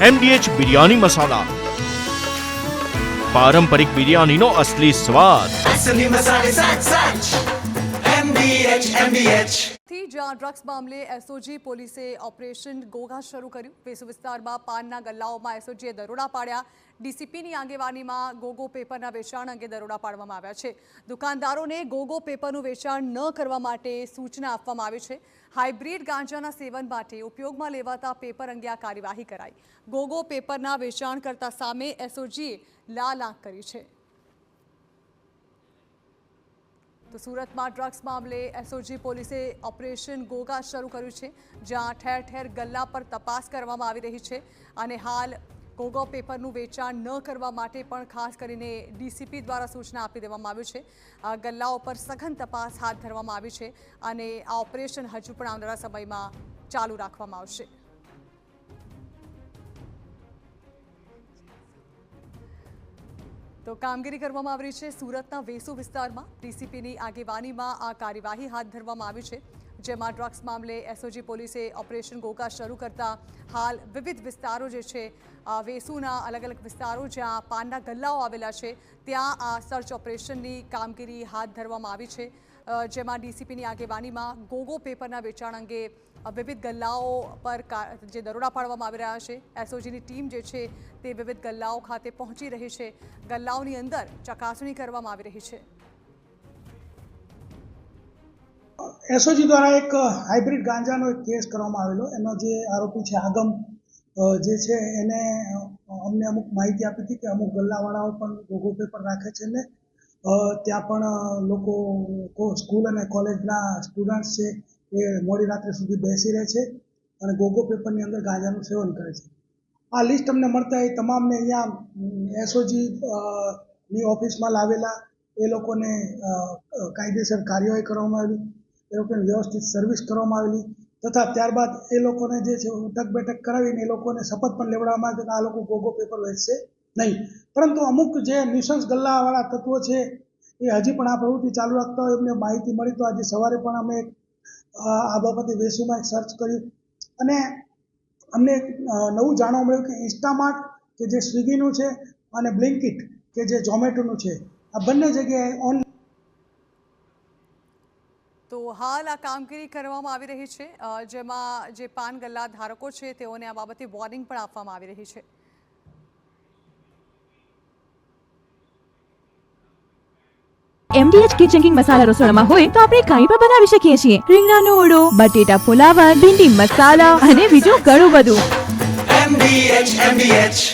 MDH biryani મસાલા, પારંપરિક બિરયાનીનો અસલી સ્વાદ। असली मसाले सच सच MDH થી જ્યાં ડ્રગ્સ મામલે એસઓજી પોલીસે ઓપરેશન ઘોઘા શરૂ કર્યું। વેસુ વિસ્તારમાં પાનના ગલ્લાઓમાં એસઓજીએ દરોડા પાડ્યા। ડીસીપીની આગેવાનીમાં ગોગો પેપરના વેચાણ અંગે દરોડા પાડવામાં આવ્યા છે। દુકાનદારોને ગોગો પેપરનું વેચાણ ન કરવા માટે સૂચના આપવામાં આવી છે। હાઇબ્રિડ ગાંજાના સેવન માટે ઉપયોગમાં લેવાતા પેપર અંગે આ કાર્યવાહી કરાઈ। ગોગો પેપરના વેચાણકર્તા સામે એસઓજીએ લાલ આંખ કરી છે। તો સુરતમાં ડ્રગ્સ મામલે એસઓજી પોલીસે ઓપરેશન ઘોઘા શરૂ કર્યું છે, જ્યાં ઠેર ઠેર ગલ્લા પર તપાસ કરવામાં આવી રહી છે અને હાલ ગોગો પેપરનું વેચાણ ન કરવા માટે પણ ખાસ કરીને ડીસીપી દ્વારા સૂચના આપી દેવામાં આવી છે। આ ગલ્લાઓ પર સઘન તપાસ હાથ ધરવામાં આવી છે અને આ ઓપરેશન હજુ પણ આવનારા સમયમાં ચાલુ રાખવામાં આવશે। તો કામગીરી કરવામાં આવી છે। સુરતના વેસુ વિસ્તારમાં ડીસીપીની આગેવાનીમાં આ કાર્યવાહી હાથ ધરવામાં આવી છે, જેમાં ડ્રગ્સ મામલે એસઓજી પોલીસે ઓપરેશન ઘોઘા શરૂ કરતા હાલ વિવિધ વિસ્તારો જે છે વેસુના અલગ અલગ વિસ્તારો જ્યાં પાનના ગલ્લાઓ આવેલા છે ત્યાં આ સર્ચ ઓપરેશનની કામગીરી હાથ ધરવામાં આવી છે, જેમાં ડીસીપીની આગેવાનીમાં ગોગો પેપરના વેચાણ અંગે વિવિધ ગલ્લાઓ પર જે દરોડા પાડવામાં આવી રહ્યા છે। એસઓજીની ટીમ જે છે તે વિવિધ ગલ્લાઓ ખાતે પહોંચી રહી છે। ગલ્લાઓની અંદર ચકાસણી કરવામાં આવી રહી છે। એસઓજી દ્વારા એક હાઇબ્રિડ ગાંજાનો એક કેસ કરવામાં આવેલો। એનો જે આરોપી છે આગમ જે છે એને અમને અમુક માહિતી આપી હતી કે અમુક ગલ્લાવાળાઓ પણ ગોગો પેપર રાખે છે ને ત્યાં પણ લોકો સ્કૂલ અને કોલેજના સ્ટુડન્ટ્સ છે એ મોડી રાત્રે સુધી બેસી રહે છે અને ગોગો પેપરની અંદર ગાંજાનું સેવન કરે છે। આ લિસ્ટ અમને મળતા એ તમામને અહીંયા એસઓજી ની ઓફિસમાં લાવેલા એ લોકોને કાયદેસર કાર્યવાહી કરવામાં આવેલી, એ લોકોને વ્યવસ્થિત સર્વિસ કરવામાં આવેલી તથા ત્યારબાદ એ લોકોને જે છે ઉઠક બેઠક કરાવીને એ લોકોને શપથ પણ લેવડાવવામાં આવે કે આ લોકો ગોગો પેપર વેચશે નહીં। પરંતુ અમુક જે નિશંસ ગલ્લાવાળા તત્વો છે એ હજી પણ આ પ્રવૃત્તિ ચાલુ રાખતા હોય એમને માહિતી મળી તો આજે સવારે પણ અમે આ બાબતે વેસુમાં એક સર્ચ કર્યું અને અમને નવું જાણવા મળ્યું કે ઇન્સ્ટામાર્ટ કે જે સ્વિગીનું છે અને બ્લિંકિટ કે જે ઝોમેટોનું છે આ બંને જગ્યાએ ઓનલાઈન તો હાલ આ કામગીરી કરવામાં આવી રહી છે, જેમાં જે પાન ગલ્લા ધારકો છે તેઓને આ બાબતે વોર્નિંગ પણ આપવામાં આવી રહી છે। MDH કિચન કિંગ મસાલા રસોડામાં હોય તો આપણે કંઈ પણ બનાવી શકીએ છીએ। રીંગણાનો ઓળો, બટેટા ફુલાવર, ભીંડી મસાલા અને બીજું ઘણું બધું। MDH